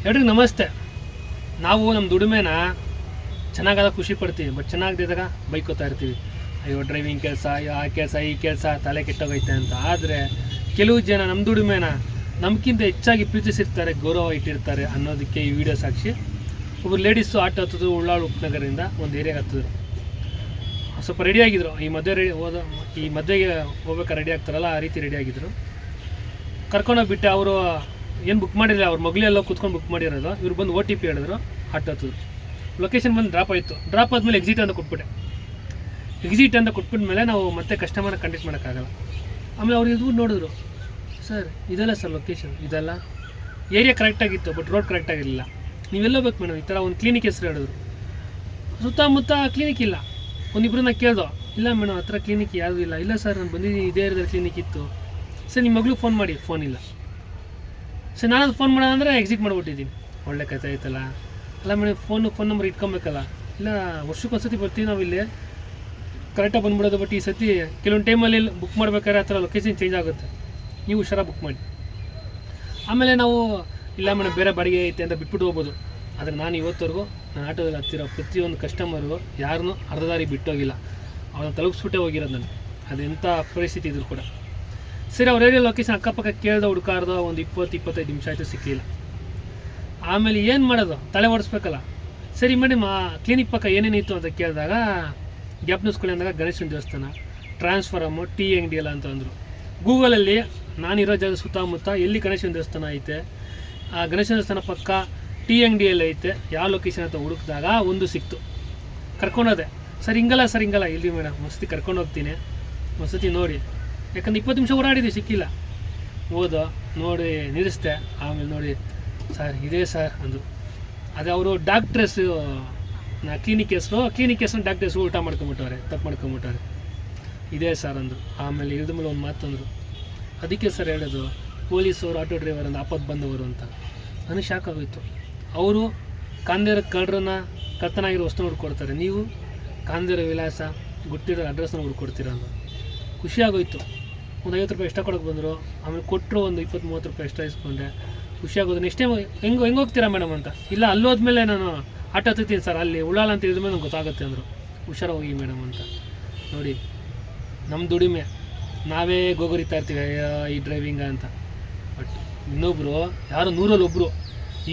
ಎಲ್ರಿಗೂ ನಮಸ್ತೆ. ನಾವು ನಮ್ಮ ದುಡಿಮೆನ ಚೆನ್ನಾಗಾದ ಖುಷಿ ಪಡ್ತೀವಿ, ಬಟ್ ಚೆನ್ನಾಗದಿದ್ದಾಗ ಬೈಕೋತಾ ಇರ್ತೀವಿ. ಅಯ್ಯೋ ಡ್ರೈವಿಂಗ್ ಕೆಲಸ, ಅಯ್ಯೋ ಆ ಕೆಲಸ ಈ ಕೆಲಸ ತಲೆ ಕೆಟ್ಟೋಗೈತೆ ಅಂತ. ಆದರೆ ಕೆಲವು ಜನ ನಮ್ಮ ದುಡಿಮೆನ ನಮಗಿಂತ ಹೆಚ್ಚಾಗಿ ಪ್ರೀತಿಸಿರ್ತಾರೆ, ಗೌರವ ಇಟ್ಟಿರ್ತಾರೆ ಅನ್ನೋದಕ್ಕೆ ಈ ವಿಡಿಯೋ ಸಾಕ್ಷಿ. ಒಬ್ಬರು ಲೇಡೀಸು ಆಟೋ ಹತ್ತಿದ್ರು, ಉಳ್ಳಾಳು ಉಪನಗರದಿಂದ ಒಂದು ಏರಿಯಾಗೆ ಹತ್ತಿದ್ರು. ಸ್ವಲ್ಪ ರೆಡಿಯಾಗಿದ್ದರು, ಈ ಮದುವೆಗೆ ಹೋಗ್ಬೇಕಾದ್ರೆ ರೆಡಿ ಆಗ್ತಾರಲ್ಲ ಆ ರೀತಿ ರೆಡಿಯಾಗಿದ್ದರು. ಕರ್ಕೊಂಡೋಗ್ಬಿಟ್ಟೆ. ಅವರು ಏನು ಬುಕ್ ಮಾಡಿರಲಿಲ್ಲ, ಅವ್ರ ಮಗಳೆಲ್ಲ ಕೂತ್ಕೊಂಡು ಬುಕ್ ಮಾಡಿರೋದು. ಇವ್ರು ಬಂದು OTP ಹೇಳಿದ್ರು, ಆಟೋ ಹತ್ತಿದ್ರು. ಲೊಕೇಶನ್ ಬಂದು ಡ್ರಾಪ್ ಆಯಿತು. ಡ್ರಾಪ್ ಆದಮೇಲೆ ಎಕ್ಸಿಟ್ ಅಂತ ಕೊಟ್ಬಿಟ್ಟೆ. ಎಕ್ಸಿಟ್ ಅಂತ ಕೊಟ್ಬಿಟ್ಮೇಲೆ ನಾವು ಮತ್ತೆ ಕಸ್ಟಮರ್ನ ಕಂಟ್ಯಾಕ್ಟ್ ಮಾಡೋಕ್ಕಾಗಲ್ಲ. ಆಮೇಲೆ ಅವ್ರು ಇದು ನೋಡಿದ್ರು, ಸರ್ ಇದೆಲ್ಲ ಸರ್ ಲೊಕೇಶನ್ ಇದೆಲ್ಲ ಏರಿಯಾ ಕರೆಕ್ಟಾಗಿತ್ತು, ಬಟ್ ರೋಡ್ ಕರೆಕ್ಟಾಗಿರಲಿಲ್ಲ. ನೀವೆಲ್ಲ ಬೇಕು ಮೇಡಮ್, ಈ ಥರ ಒಂದು ಕ್ಲಿನಿಕ್ ಹೆಸರು ಹೇಳಿದ್ರು. ಸುತ್ತಮುತ್ತ ಕ್ಲಿನಿಕ್ ಇಲ್ಲ. ಒಂದಿಬ್ಬರನ್ನ ಕೇಳ್ದೋ, ಇಲ್ಲ ಮೇಡಮ್ ಆ ಥರ ಕ್ಲಿನಿಕ್ ಯಾವುದೂ ಇಲ್ಲ. ಇಲ್ಲ ಸರ್ ನಾನು ಬಂದಿದ್ದೀನಿ, ಇದೇ ಏರಿಯಾದಲ್ಲಿ ಕ್ಲಿನಿಕ್ ಇತ್ತು. ಸರ್ ನಿಮ್ಮ ಮಗಳು ಫೋನ್ ಮಾಡಿ, ಫೋನ್ ಇಲ್ಲ. ಸರ್ ನಾನು ಫೋನ್ ಮಾಡೋಣ ಅಂದರೆ ಎಕ್ಸಿಟ್ ಮಾಡಿಬಿಟ್ಟಿದ್ದೀನಿ. ಒಳ್ಳೆ ಕಥೆ ಆಯ್ತಲ್ಲ. ಅಲ್ಲ ಮೇಡಮ್ ಫೋನ್ ನಂಬರ್ ಇಟ್ಕೊಬೇಕಲ್ಲ. ಇಲ್ಲ ವರ್ಷಕ್ಕೊಂದ್ಸತಿ ಬರ್ತೀವಿ ನಾವು ಇಲ್ಲಿ, ಕರೆಕ್ಟಾಗಿ ಬಂದ್ಬಿಡೋದು. ಬಟ್ ಈ ಸತಿ ಕೆಲವೊಂದು ಟೈಮಲ್ಲಿ ಬುಕ್ ಮಾಡ್ಬೇಕಾದ್ರೆ ಆ ಥರ ಲೊಕೇಶನ್ ಚೇಂಜ್ ಆಗುತ್ತೆ, ನೀವು ಹುಷಾರಾಗಿ ಬುಕ್ ಮಾಡಿ. ಆಮೇಲೆ ನಾವು ಇಲ್ಲ ಮೇಡಮ್ ಬೇರೆ ಬಾಡಿಗೆ ಐತೆ ಅಂತ ಬಿಟ್ಬಿಟ್ಟು ಹೋಗ್ಬೋದು. ಆದರೆ ನಾನು ಇವತ್ತವರೆಗೂ ನಾನು ಆಟೋದಲ್ಲಿ ಹತ್ತಿರೋ ಪ್ರತಿಯೊಂದು ಕಸ್ಟಮರು ಯಾರನ್ನೂ ಅರ್ಧ ದಾರಿ ಬಿಟ್ಟೋಗಿಲ್ಲ. ಅವ್ರನ್ನ ತಲುಪಿಸ್ಬಿಟ್ಟೇ ಹೋಗಿರೋದು ನಾನು, ಅದೆಂಥ ಪರಿಸ್ಥಿತಿ ಇದ್ರು ಕೂಡ. ಸರಿ ಅವ್ರ ಏರಿಯಾ ಲೊಕೇಶನ್ ಅಕ್ಕಪಕ್ಕ ಕೇಳ್ದೆ, ಹುಡುಕಾರ್ದು ಒಂದು 20-25 ನಿಮಿಷ ಆಯಿತು, ಸಿಕ್ಕಲಿಲ್ಲ. ಆಮೇಲೆ ಏನು ಮಾಡೋದು, ತಲೆ ಓಡಿಸ್ಬೇಕಲ್ಲ. ಸರಿ ಮೇಡಮ್ ಆ ಕ್ಲಿನಿಕ್ ಪಕ್ಕ ಏನೇನಿತ್ತು ಅಂತ ಕೇಳಿದಾಗ ಗ್ಯಾಪ್ ನ್ಯೂಸ್ಗಳು ಅಂದಾಗ ಗಣೇಶನ ದೇವಸ್ಥಾನ, ಟ್ರಾನ್ಸ್ಫಾರಮು, ಟೀ ಅಂಗಡಿ ಎಲ್ಲ ಅಂತ ಅಂದರು. ಗೂಗಲಲ್ಲಿ ನಾನಿರೋ ಜಾಗ ಸುತ್ತಮುತ್ತ ಎಲ್ಲಿ ಗಣೇಶನ ದೇವಸ್ಥಾನ ಐತೆ, ಆ ಗಣೇಶನ ದೇವಸ್ಥಾನ ಪಕ್ಕ ಟೀ ಅಂಗಡಿಯಲ್ಲಿ ಐತೆ, ಯಾವ ಲೊಕೇಶನ್ ಅಂತ ಹುಡುಕಿದಾಗ ಒಂದು ಸಿಕ್ತು. ಕರ್ಕೊಂಡೋದೆ. ಸರ್ ಹಿಂಗಲ್ಲ ಇಲ್ಲಿ ಮೇಡಮ್ ಮಸ್ತಿ ಕರ್ಕೊಂಡು ಹೋಗ್ತೀನಿ, ಮಸ್ತಿ ನೋಡಿ. ಯಾಕಂದ್ರೆ 20 ನಿಮಿಷ ಓಡಾಡಿದ್ವಿ, ಸಿಕ್ಕಿಲ್ಲ. ಓದೋ ನೋಡಿ ನಿಲ್ಲಿಸ್ದೆ. ಆಮೇಲೆ ನೋಡಿ ಸರ್ ಇದೇ ಸರ್ ಅಂದರು. ಅದೇ ಅವರು ಡಾಕ್ಟ್ರೆಸ್ಸು ಕ್ಲಿನಿಕ್ ಹೆಸರು ಡಾಕ್ಟರ್ ಹೆಸರು ಉಲ್ಟಾ ಮಾಡ್ಕೊಂಬಿಟ್ಟವ್ರೆ, ತಪ್ಪು ಮಾಡ್ಕೊಂಬಿಟ್ಟವ್ರೆ. ಇದೇ ಸರ್ ಅಂದರು. ಆಮೇಲೆ ಇಳಿದ ಮೇಲೆ ಒಂದು ಮಾತು ಅಂದರು, ಅದಕ್ಕೆ ಸರ್ ಹೇಳೋದು ಪೊಲೀಸವರು ಆಟೋ ಡ್ರೈವರ್ ಅಂತ ಆಪತ್ತು ಬಂದವರು ಅಂತ. ನನಗೆ ಶಾಕ್ ಆಗೋಯ್ತು. ಅವರು ಕಾಂದೇರ ಕಳ್ಳರನ್ನ ಕರ್ತನಾಗಿರೋ ವಸ್ತು ಹುಡ್ಕೊಡ್ತಾರೆ, ನೀವು ಕಾಂದೇರ ವಿಳಾಸ ಗೊತ್ತಿರೋ ಅಡ್ರೆಸ್ನ ಹುಡ್ಕೊಡ್ತೀರ ಅಂತ. ಖುಷಿಯಾಗೋಯ್ತು. ಒಂದು 50 ರೂಪಾಯಿ ಎಕ್ಸ್ಟ್ರಾ ಕೊಡೋಕೆ ಬಂದರು. ಆಮೇಲೆ ಕೊಟ್ಟರು ಒಂದು 20-30 ರೂಪಾಯಿ ಎಕ್ಸ್ಟ್ರಾ ಇಸ್ಕೊಂಡೆ. ಖುಷಿಯಾಗೋದು. ನೆಕ್ಸ್ಟ್ ಟೈಮ್ ಹೆಂಗೆ ಹೋಗ್ತೀರಾ ಮೇಡಮ್ ಅಂತ. ಇಲ್ಲ ಅಲ್ಲೋದ್ಮೇಲೆ ನಾನು ಆಟೋ ಹತ್ತೀನಿ ಸರ್, ಅಲ್ಲಿ ಉಳ್ಳಾಳ ಅಂತ ಹೇಳಿದ್ಮೇಲೆ ನಂಗೆ ಗೊತ್ತಾಗುತ್ತೆ ಅಂದರು. ಹುಷಾರಾಗಿ ಹೋಗಿ ಮೇಡಮ್ ಅಂತ. ನೋಡಿ ನಮ್ಮ ದುಡಿಮೆ ನಾವೇ ಗೋಗರಿತಾ ಇರ್ತೀವಿ ಈ ಡ್ರೈವಿಂಗ ಅಂತ. ಬಟ್ ಇನ್ನೊಬ್ಬರು ಯಾರು 100ರಲ್ಲಿ ಒಬ್ಬರು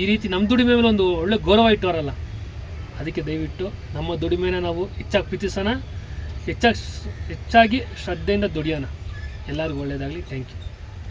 ಈ ರೀತಿ ನಮ್ಮ ದುಡಿಮೆ ಮೇಲೆ ಒಂದು ಒಳ್ಳೆ ಗೌರವ ಇಟ್ಟವರಲ್ಲ. ಅದಕ್ಕೆ ದಯವಿಟ್ಟು ನಮ್ಮ ದುಡಿಮೆನ ನಾವು ಹೆಚ್ಚಾಗಿ ಪ್ರೀತಿಸೋಣ, ಹೆಚ್ಚಾಗಿ ಶ್ರದ್ಧೆಯಿಂದ ದುಡಿಯೋಣ. ಎಲ್ಲರಿಗೂ ಒಳ್ಳೆಯದಾಗಲಿ. Thank you.